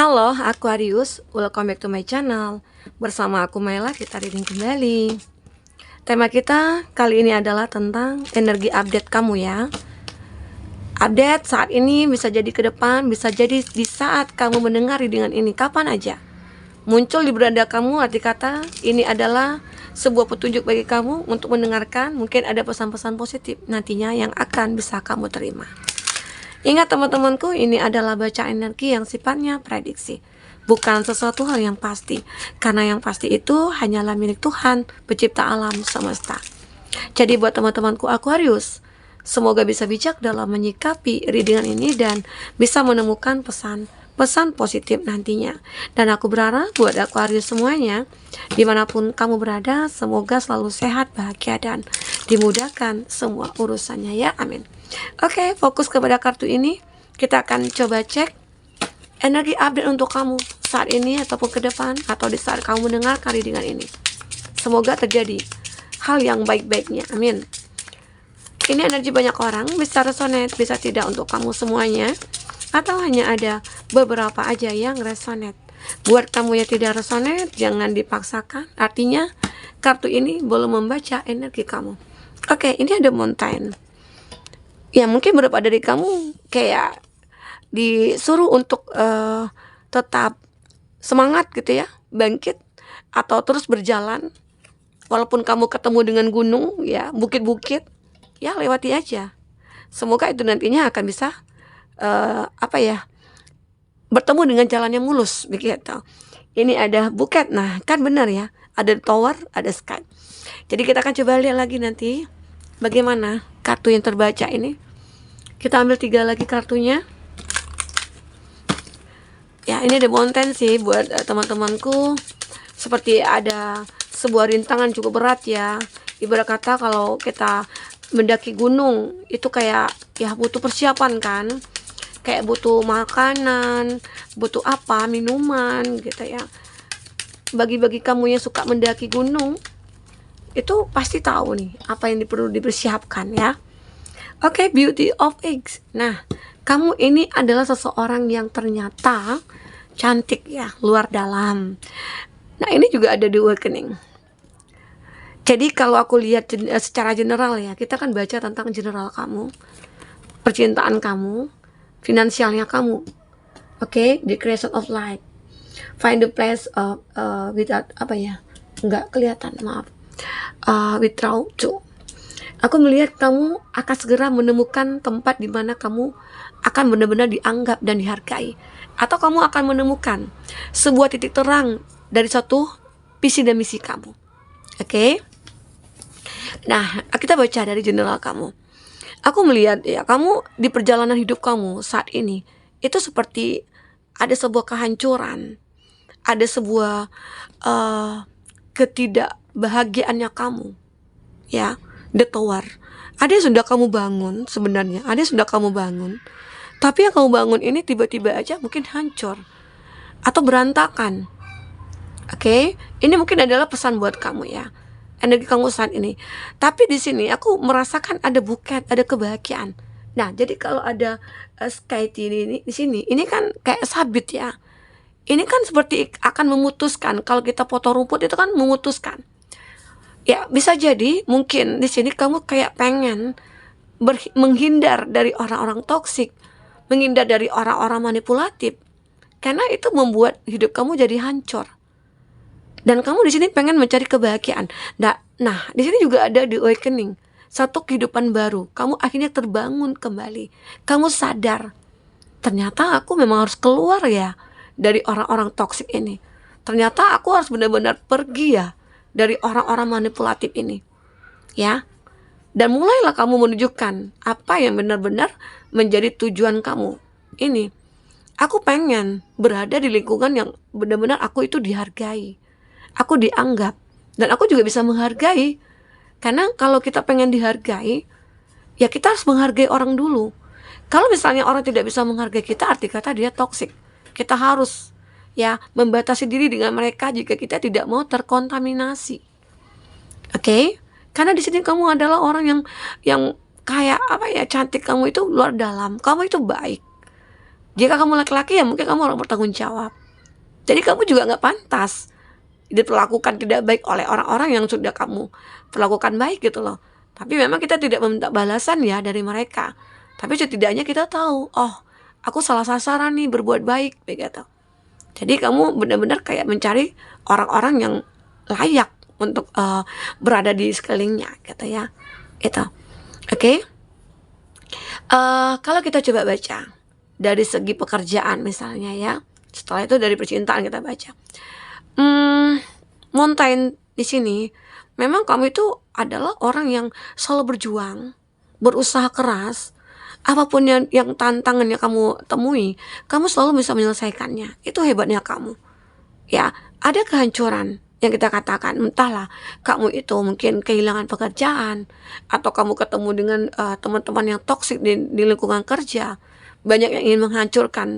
Halo Aquarius, welcome back to my channel. Bersama aku Maela, kita reading kembali. Tema kita kali ini adalah tentang energi update kamu ya. Update saat ini bisa jadi ke depan, bisa jadi di saat kamu mendengar readingan ini, kapan aja muncul di beranda kamu arti kata ini adalah sebuah petunjuk bagi kamu untuk mendengarkan. Mungkin ada pesan-pesan positif nantinya yang akan bisa kamu terima. Ingat teman-temanku, ini adalah baca energi yang sifatnya prediksi, bukan sesuatu hal yang pasti, karena yang pasti itu hanyalah milik Tuhan, pencipta alam semesta. Jadi buat teman-temanku Aquarius, semoga bisa bijak dalam menyikapi readingan ini dan bisa menemukan pesan positif nantinya. Dan aku berharap buat Aquarius semuanya, dimanapun kamu berada, semoga selalu sehat, bahagia, dan dimudahkan semua urusannya ya, amin. Oke, fokus kepada kartu ini. Kita akan coba cek energi update untuk kamu saat ini ataupun ke depan, atau di saat kamu mendengarkan readingan ini. Semoga terjadi hal yang baik-baiknya, amin. Ini energi banyak orang, bisa resonate, bisa tidak untuk kamu semuanya, atau hanya ada beberapa aja yang resonate. Buat kamu yang tidak resonate, jangan dipaksakan. Artinya kartu ini belum membaca energi kamu. Oke, ini ada mountain. Ya mungkin beberapa dari kamu kayak disuruh untuk tetap semangat gitu ya, bangkit atau terus berjalan. Walaupun kamu ketemu dengan gunung ya, bukit-bukit, ya lewati aja. Semoga itu nantinya akan bisa bertemu dengan jalan yang mulus begitu. Ini ada buket, nah kan benar ya, ada tower, ada sky. Jadi kita akan coba lihat lagi nanti bagaimana kartu yang terbaca ini. Kita ambil 3 lagi kartunya. Ya, ini ada mountain sih buat teman-temanku. Seperti ada sebuah rintangan cukup berat ya. Ibarat kata kalau kita mendaki gunung, itu kayak ya butuh persiapan kan. Kayak butuh makanan, butuh apa, minuman gitu ya. Bagi-bagi kamu yang suka mendaki gunung, itu pasti tahu nih apa yang perlu dipersiapkan ya. Oke, beauty of eggs. Nah, kamu ini adalah seseorang yang ternyata cantik ya, luar dalam. Nah, ini juga ada di awakening. Jadi kalau aku lihat secara general ya, kita kan baca tentang general kamu, percintaan kamu, finansialnya kamu. Oke, the creation of light. Find the place of without Enggak kelihatan, maaf. Without to. Aku melihat kamu akan segera menemukan tempat di mana kamu akan benar-benar dianggap dan dihargai. Atau kamu akan menemukan sebuah titik terang dari suatu visi dan misi kamu. Oke? Nah, kita baca dari general kamu. Aku melihat ya, kamu di perjalanan hidup kamu saat ini, itu seperti ada sebuah kehancuran. Ada sebuah ketidakbahagiaannya kamu. Ya. The tower. Ada yang sudah kamu bangun sebenarnya, ada yang sudah kamu bangun. Tapi yang kamu bangun ini tiba-tiba aja mungkin hancur atau berantakan. Oke, ini mungkin adalah pesan buat kamu ya. Energi kamu saat ini. Tapi di sini aku merasakan ada buket, ada kebahagiaan. Nah, jadi kalau ada sky di sini, ini kan kayak sabit ya. Ini kan seperti akan memutuskan. Kalau kita potong rumput itu kan memutuskan. Ya, bisa jadi mungkin di sini kamu kayak pengen menghindar dari orang-orang toksik, menghindar dari orang-orang manipulatif, karena itu membuat hidup kamu jadi hancur. Dan kamu di sini pengen mencari kebahagiaan. Nah, di sini juga ada the awakening, satu kehidupan baru. Kamu akhirnya terbangun kembali. Kamu sadar, ternyata aku memang harus keluar ya dari orang-orang toksik ini. Ternyata aku harus benar-benar pergi ya dari orang-orang manipulatif ini ya. Dan mulailah kamu menunjukkan apa yang benar-benar menjadi tujuan kamu. Ini, aku pengen berada di lingkungan yang benar-benar aku itu dihargai, aku dianggap, dan aku juga bisa menghargai. Karena kalau kita pengen dihargai, ya kita harus menghargai orang dulu. Kalau misalnya orang tidak bisa menghargai kita, arti kata dia toksik. Kita harus ya membatasi diri dengan mereka jika kita tidak mau terkontaminasi. Oke? Karena di sini kamu adalah orang yang kayak cantik, kamu itu luar dalam, kamu itu baik. Jika kamu laki-laki ya mungkin kamu orang bertanggung jawab. Jadi kamu juga nggak pantas diperlakukan tidak baik oleh orang-orang yang sudah kamu perlakukan baik gitu loh. Tapi memang kita tidak meminta balasan ya dari mereka. Tapi setidaknya kita tahu, oh aku salah sasaran nih berbuat baik begitu. Jadi kamu benar-benar kayak mencari orang-orang yang layak untuk berada di sekelilingnya gitu ya. Itu. Oke. Kalau kita coba baca dari segi pekerjaan misalnya ya. Setelah itu dari percintaan kita baca. Mountain di sini memang kamu itu adalah orang yang selalu berjuang, berusaha keras. Apapun yang tantangan yang kamu temui, kamu selalu bisa menyelesaikannya. Itu hebatnya kamu. Ya, ada kehancuran yang kita katakan, entahlah kamu itu mungkin kehilangan pekerjaan, atau kamu ketemu dengan teman-teman yang toksik di lingkungan kerja, banyak yang ingin menghancurkan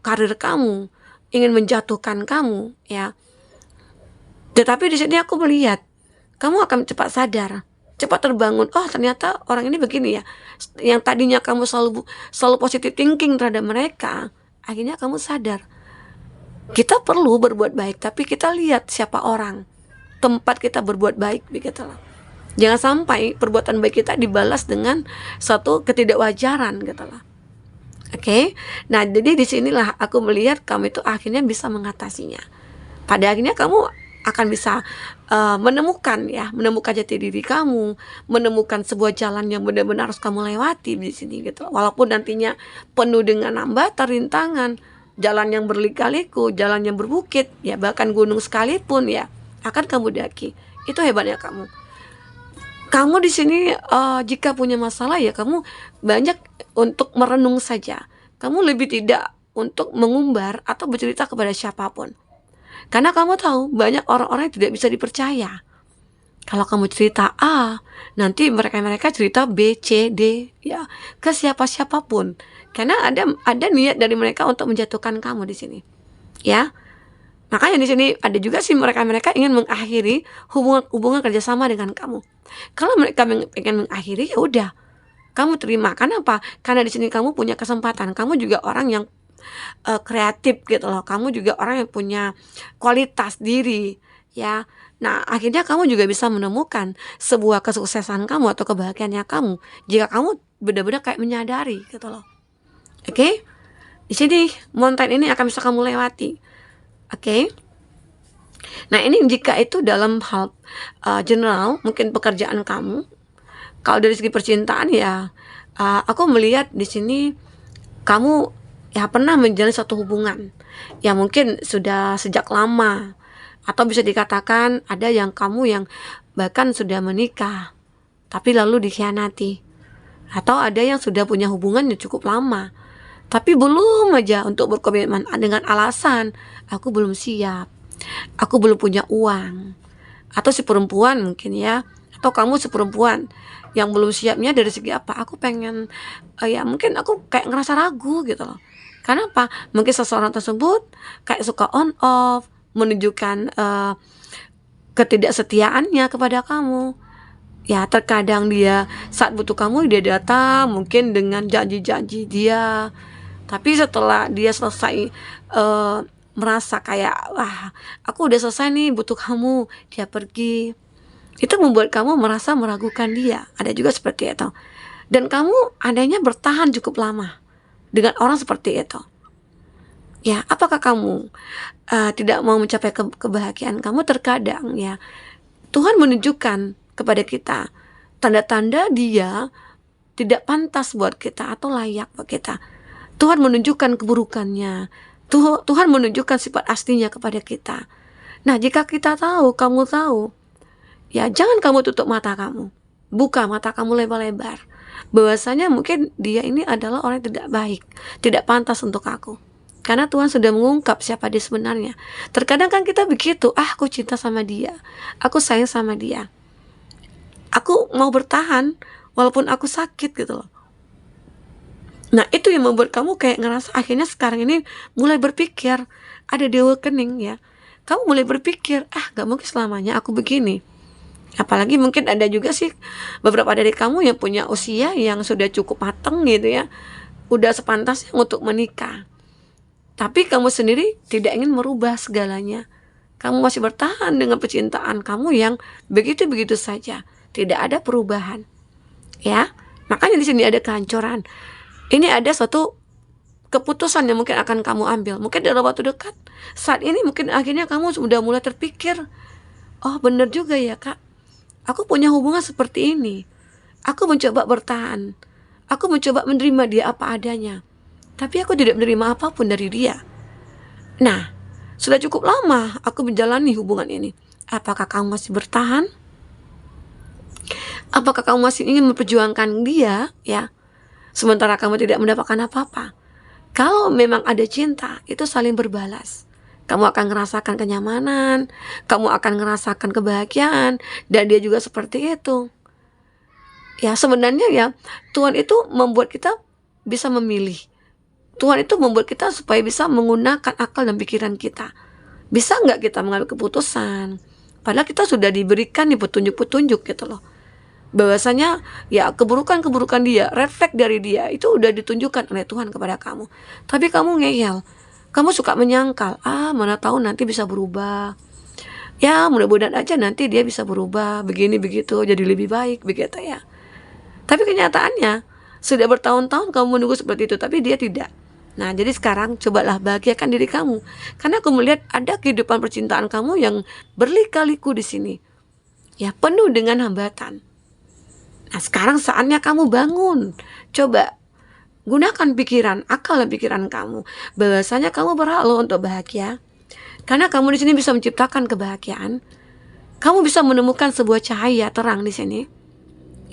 karir kamu, ingin menjatuhkan kamu, ya. Tetapi di sini aku melihat kamu akan cepat sadar, cepat terbangun. Oh ternyata orang ini begini ya. Yang tadinya kamu selalu positive thinking terhadap mereka, akhirnya kamu sadar. Kita perlu berbuat baik, tapi kita lihat siapa orang, tempat kita berbuat baik, begitulah. Jangan sampai perbuatan baik kita dibalas dengan satu ketidakwajaran, gitulah. Oke. Nah jadi disinilah aku melihat kamu itu akhirnya bisa mengatasinya. Pada akhirnya kamu akan bisa menemukan jati diri kamu, menemukan sebuah jalan yang benar-benar harus kamu lewati di sini gitu. Walaupun nantinya penuh dengan hambatan, rintangan, jalan yang berliku-liku, jalan yang berbukit, ya bahkan gunung sekalipun ya akan kamu daki. Itu hebatnya kamu. Kamu di sini jika punya masalah ya kamu banyak untuk merenung saja. Kamu lebih tidak untuk mengumbar atau bercerita kepada siapapun. Karena kamu tahu banyak orang-orang yang tidak bisa dipercaya. Kalau kamu cerita A, nanti mereka cerita B, C, D, ya ke siapa-siapapun. Karena ada niat dari mereka untuk menjatuhkan kamu di sini, ya. Makanya di sini ada juga sih mereka ingin mengakhiri hubungan kerjasama dengan kamu. Kalau mereka ingin mengakhiri, ya udah, kamu terima. Karena apa? Karena di sini kamu punya kesempatan. Kamu juga orang yang kreatif gitu loh. Kamu juga orang yang punya kualitas diri, ya. Nah akhirnya kamu juga bisa menemukan sebuah kesuksesan kamu atau kebahagiaannya kamu jika kamu benar-benar kayak menyadari gitu loh. Oke. Di sini mountain ini akan bisa kamu lewati. Oke. Nah ini jika itu dalam hal general, mungkin pekerjaan kamu. Kalau dari segi percintaan ya aku melihat di sini kamu ya pernah menjalin satu hubungan yang mungkin sudah sejak lama, atau bisa dikatakan ada yang kamu yang bahkan sudah menikah tapi lalu dikhianati, atau ada yang sudah punya hubungan yang cukup lama tapi belum aja untuk berkomitmen dengan alasan aku belum siap, aku belum punya uang. Atau si perempuan mungkin ya, atau kamu si perempuan yang belum siapnya dari segi apa, aku pengen ya mungkin aku kayak ngerasa ragu gitu loh. Karena apa? Mungkin seseorang tersebut kayak suka on off, menunjukkan ketidaksetiaannya kepada kamu. Ya terkadang dia saat butuh kamu dia datang mungkin dengan janji-janji dia, tapi setelah dia selesai merasa kayak wah aku udah selesai nih butuh kamu, dia pergi. Itu membuat kamu merasa meragukan dia. Ada juga seperti itu. Dan kamu adanya bertahan cukup lama dengan orang seperti itu. Ya, apakah kamu tidak mau mencapai kebahagiaan kamu? Terkadang ya Tuhan menunjukkan kepada kita tanda-tanda dia tidak pantas buat kita atau layak buat kita. Tuhan menunjukkan keburukannya. Tuhan menunjukkan sifat aslinya kepada kita. Nah, jika kita tahu, kamu tahu, ya jangan kamu tutup mata kamu. Buka mata kamu lebar-lebar. Bahwasanya mungkin dia ini adalah orang yang tidak baik, tidak pantas untuk aku. Karena Tuhan sudah mengungkap siapa dia sebenarnya. Terkadang kan kita begitu, aku cinta sama dia, aku sayang sama dia, aku mau bertahan walaupun aku sakit gitu loh. Nah itu yang membuat kamu kayak ngerasa akhirnya sekarang ini mulai berpikir, ada di awakening ya. Kamu mulai berpikir, gak mungkin selamanya aku begini. Apalagi mungkin ada juga sih beberapa dari kamu yang punya usia yang sudah cukup matang gitu ya, udah sepantasnya untuk menikah. Tapi kamu sendiri tidak ingin merubah segalanya. Kamu masih bertahan dengan percintaan kamu yang begitu-begitu saja, tidak ada perubahan. Ya, makanya di sini ada kehancuran. Ini ada suatu keputusan yang mungkin akan kamu ambil. Mungkin dalam waktu dekat, saat ini mungkin akhirnya kamu sudah mulai terpikir, oh benar juga ya kak, aku punya hubungan seperti ini. Aku mencoba bertahan. Aku mencoba menerima dia apa adanya. Tapi aku tidak menerima apapun dari dia. Nah, sudah cukup lama aku menjalani hubungan ini. Apakah kamu masih bertahan? Apakah kamu masih ingin memperjuangkan dia, ya? Sementara kamu tidak mendapatkan apa-apa. Kalau memang ada cinta, itu saling berbalas. Kamu akan merasakan kenyamanan, kamu akan merasakan kebahagiaan, dan dia juga seperti itu. Ya, sebenarnya ya, Tuhan itu membuat kita bisa memilih. Tuhan itu membuat kita supaya bisa menggunakan akal dan pikiran kita. Bisa nggak kita mengambil keputusan? Padahal kita sudah diberikan nih petunjuk-petunjuk gitu loh. Bahwasanya ya keburukan-keburukan dia, red flag dari dia itu udah ditunjukkan oleh Tuhan kepada kamu. Tapi kamu ngeyel, kamu suka menyangkal, mana tahu nanti bisa berubah. Ya mudah-mudahan aja nanti dia bisa berubah, begini begitu, jadi lebih baik begitu ya. Tapi kenyataannya sudah bertahun-tahun kamu menunggu seperti itu, tapi dia tidak. Nah, jadi sekarang cobalah bahagiakan diri kamu. Karena aku melihat ada kehidupan percintaan kamu yang berlika-liku di sini. Ya, penuh dengan hambatan. Nah, sekarang saatnya kamu bangun. Coba gunakan pikiran, akal dan pikiran kamu. Bahwasanya kamu berhak loh untuk bahagia. Karena kamu di sini bisa menciptakan kebahagiaan. Kamu bisa menemukan sebuah cahaya terang di sini.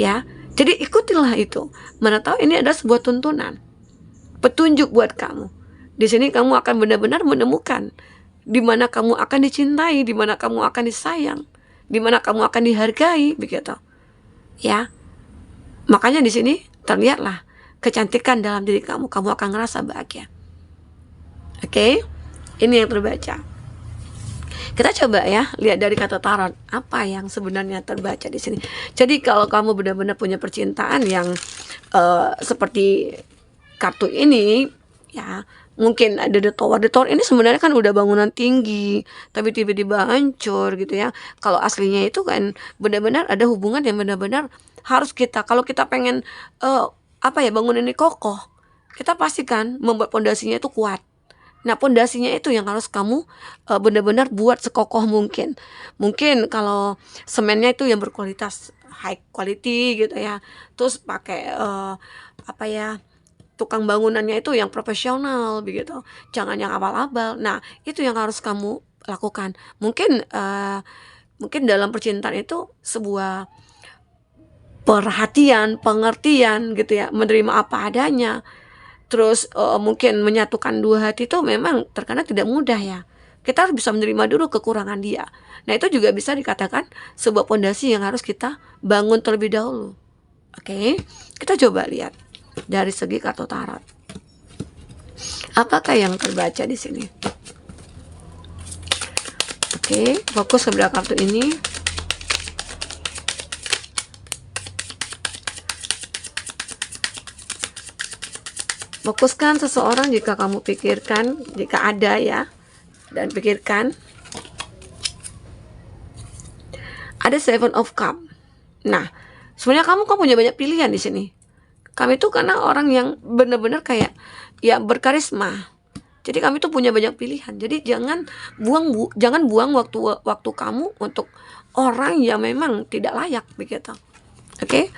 Ya, jadi ikutilah itu. Mana tahu ini adalah sebuah tuntunan, petunjuk buat kamu. Di sini kamu akan benar-benar menemukan di mana kamu akan dicintai, di mana kamu akan disayang, di mana kamu akan dihargai, begitu. Ya. Makanya di sini terlihatlah kecantikan dalam diri kamu. Kamu akan ngerasa bahagia. Oke? Ini yang terbaca. Kita coba ya lihat dari kata tarot apa yang sebenarnya terbaca di sini. Jadi kalau kamu benar-benar punya percintaan yang seperti kartu ini, ya mungkin ada the tower. The tower ini sebenarnya kan udah bangunan tinggi, tapi tiba-tiba hancur gitu ya. Kalau aslinya itu kan benar-benar ada hubungan yang benar-benar harus kita. Kalau kita pengen bangunan ini kokoh, kita pastikan membuat pondasinya itu kuat. Nah, pondasinya itu yang harus kamu benar-benar buat sekokoh mungkin. Mungkin kalau semennya itu yang berkualitas high quality gitu ya. Terus pakai tukang bangunannya itu yang profesional begitu. Jangan yang abal-abal. Nah, itu yang harus kamu lakukan. Mungkin dalam percintaan itu sebuah perhatian, pengertian gitu ya, menerima apa adanya. Terus mungkin menyatukan dua hati itu memang terkadang tidak mudah ya. Kita harus bisa menerima dulu kekurangan dia. Nah, itu juga bisa dikatakan sebuah pondasi yang harus kita bangun terlebih dahulu. Oke, kita coba lihat dari segi kartu tarot. Apakah yang terbaca di sini? Oke, fokus kepada kartu ini. Fokuskan seseorang jika kamu pikirkan, jika ada ya, dan pikirkan. Ada Seven of Cup. Nah, sebenarnya kamu punya banyak pilihan di sini. Kami itu karena orang yang benar-benar kayak ya berkarisma. Jadi kami tuh punya banyak pilihan. Jadi jangan buang waktu kamu untuk orang yang memang tidak layak begitu. Oke?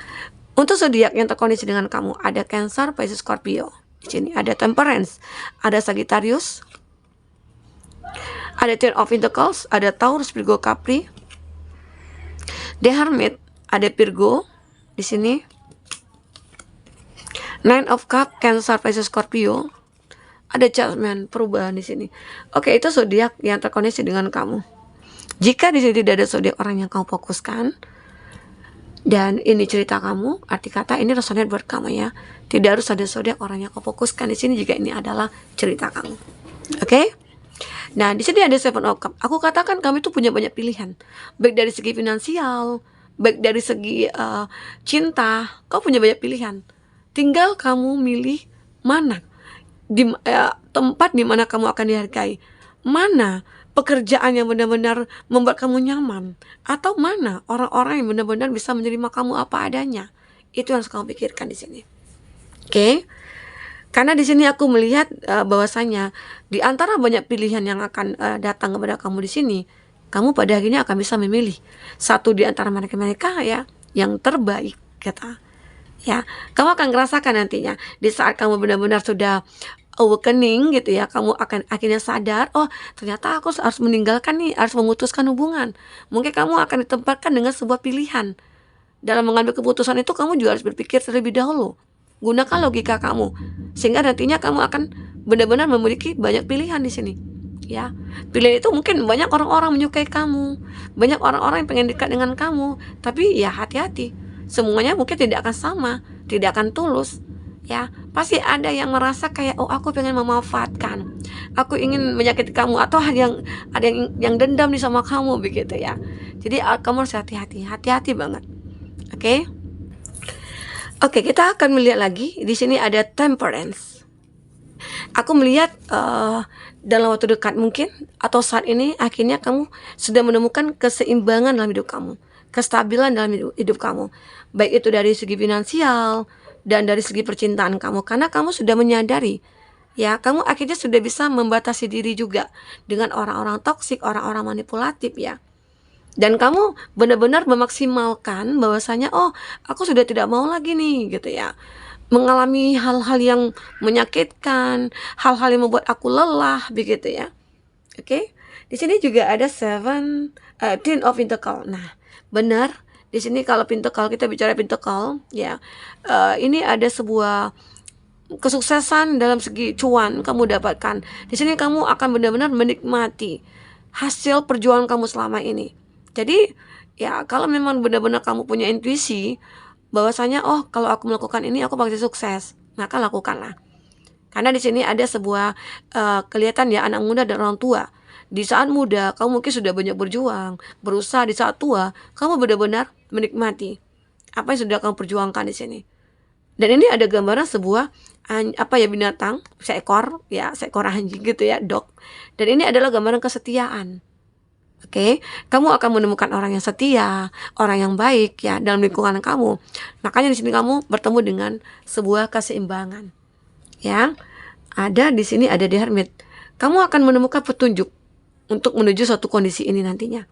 Untuk zodiak yang terkoneksi dengan kamu ada Cancer, Pisces, Scorpio. Di sini ada Temperance, ada Sagittarius, ada Ten of Pentacles, ada Taurus, Virgo, Capri, The Hermit, ada Virgo di sini, Nine of Cups, Cancer, Pisces, Scorpio, ada Judgment, perubahan di sini. Oke, itu zodiak yang terkoneksi dengan kamu. Jika di sini tidak ada zodiak orang yang kamu fokuskan, dan ini cerita kamu, arti kata ini resonate buat kamu ya. Tidak harus ada zodiak orang yang kau fokuskan di sini jika ini adalah cerita kamu. Oke? Nah, di sini ada Seven of Cups. Aku katakan kami itu punya banyak pilihan. Baik dari segi finansial, baik dari segi cinta, kau punya banyak pilihan. Tinggal kamu milih Mana tempat di mana kamu akan dihargai? Mana pekerjaan yang benar-benar membuat kamu nyaman? Atau mana orang-orang yang benar-benar bisa menerima kamu apa adanya? Itu yang harus kamu pikirkan di sini. Oke? Karena di sini aku melihat bahwasanya di antara banyak pilihan yang akan datang kepada kamu di sini, kamu pada akhirnya akan bisa memilih satu di antara mereka ya yang terbaik, kata. Ya, kamu akan merasakan nantinya di saat kamu benar-benar sudah awakening gitu ya, kamu akan akhirnya sadar, oh ternyata aku harus meninggalkan nih, harus memutuskan hubungan. Mungkin kamu akan ditempatkan dengan sebuah pilihan. Dalam mengambil keputusan itu kamu juga harus berpikir terlebih dahulu. Gunakan logika kamu sehingga nantinya kamu akan benar-benar memiliki banyak pilihan di sini. Ya, pilihan itu mungkin banyak orang-orang menyukai kamu, banyak orang-orang yang pengen dekat dengan kamu, tapi ya hati-hati. Semuanya mungkin tidak akan sama, tidak akan tulus. Ya, pasti ada yang merasa kayak, oh aku pengen memanfaatkan, aku ingin menyakiti kamu, atau ada yang dendam nih sama kamu begitu ya. Jadi kamu harus hati-hati banget. Oke, kita akan melihat lagi di sini ada temperance. Aku melihat dalam waktu dekat mungkin atau saat ini akhirnya kamu sudah menemukan keseimbangan dalam hidup kamu, kestabilan dalam hidup kamu, baik itu dari segi finansial dan dari segi percintaan kamu, karena kamu sudah menyadari ya, kamu akhirnya sudah bisa membatasi diri juga dengan orang-orang toksik, orang-orang manipulatif ya. Dan kamu benar-benar memaksimalkan bahwasanya, oh aku sudah tidak mau lagi nih gitu ya, mengalami hal-hal yang menyakitkan, hal-hal yang membuat aku lelah begitu ya. Oke. Di sini juga ada Ten of Pentacle. Nah, benar. Di sini kalau Pentacle, kita bicara Pentacle ya, ini ada sebuah kesuksesan dalam segi cuan kamu dapatkan. Di sini kamu akan benar-benar menikmati hasil perjuangan kamu selama ini. Jadi ya kalau memang benar-benar kamu punya intuisi bahwasanya, oh kalau aku melakukan ini aku pasti sukses, maka lakukanlah. Karena di sini ada sebuah kelihatan ya, anak muda dan orang tua. Di saat muda kamu mungkin sudah banyak berjuang, berusaha. Di saat tua kamu benar-benar menikmati apa yang sudah kamu perjuangkan di sini. Dan ini ada gambaran sebuah binatang, seekor anjing gitu ya, dog. Dan ini adalah gambaran kesetiaan. Oke, kamu akan menemukan orang yang setia, orang yang baik ya dalam lingkungan kamu. Makanya di sini kamu bertemu dengan sebuah keseimbangan. Ya, di sini ada The Hermit. Kamu akan menemukan petunjuk untuk menuju suatu kondisi ini nantinya.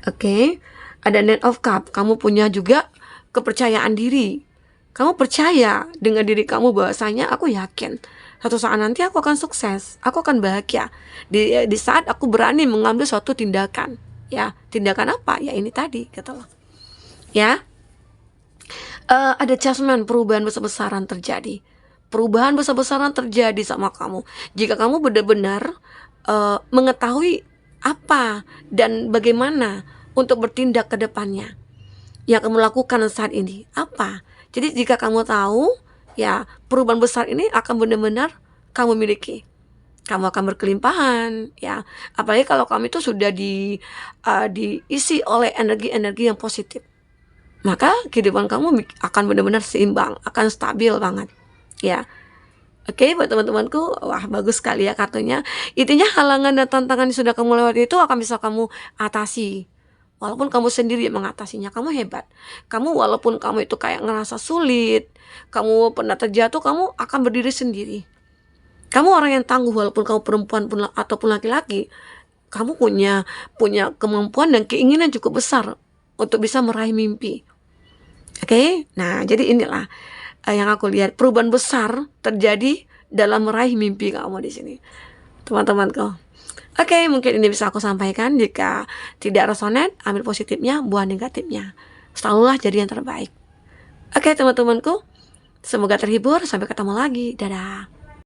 Oke, ada Knight of Cup. Kamu punya juga kepercayaan diri. Kamu percaya dengan diri kamu bahwasanya aku yakin suatu saat nanti aku akan sukses, aku akan bahagia di saat aku berani mengambil suatu tindakan. Ya, tindakan apa? Ya ini tadi, gitu loh. Ya, ada adjustment, perubahan besar-besaran terjadi. Perubahan besar-besaran terjadi sama kamu jika kamu benar-benar mengetahui apa dan bagaimana untuk bertindak ke depannya. Yang kamu lakukan saat ini apa? Jadi jika kamu tahu ya, perubahan besar ini akan benar-benar kamu miliki. Kamu akan berkelimpahan ya. Apalagi kalau kamu itu sudah diisi oleh energi-energi yang positif. Maka kehidupan kamu akan benar-benar seimbang, akan stabil banget. Ya. Oke, buat teman-temanku, wah bagus sekali ya kartunya. Intinya halangan dan tantangan yang sudah kamu lewati itu akan bisa kamu atasi. Walaupun kamu sendiri yang mengatasinya, kamu hebat. Kamu walaupun kamu itu kayak ngerasa sulit, kamu pernah terjatuh, kamu akan berdiri sendiri. Kamu orang yang tangguh walaupun kamu perempuan pun ataupun laki-laki. Kamu punya kemampuan dan keinginan cukup besar untuk bisa meraih mimpi. Oke? Nah, jadi inilah yang aku lihat, perubahan besar terjadi dalam meraih mimpi kamu di sini. Teman-temanku. Oke, mungkin ini bisa aku sampaikan. Jika tidak resonate, ambil positifnya, buang negatifnya. Selalulah jadi yang terbaik. Oke, teman-temanku, semoga terhibur. Sampai ketemu lagi. Dadah.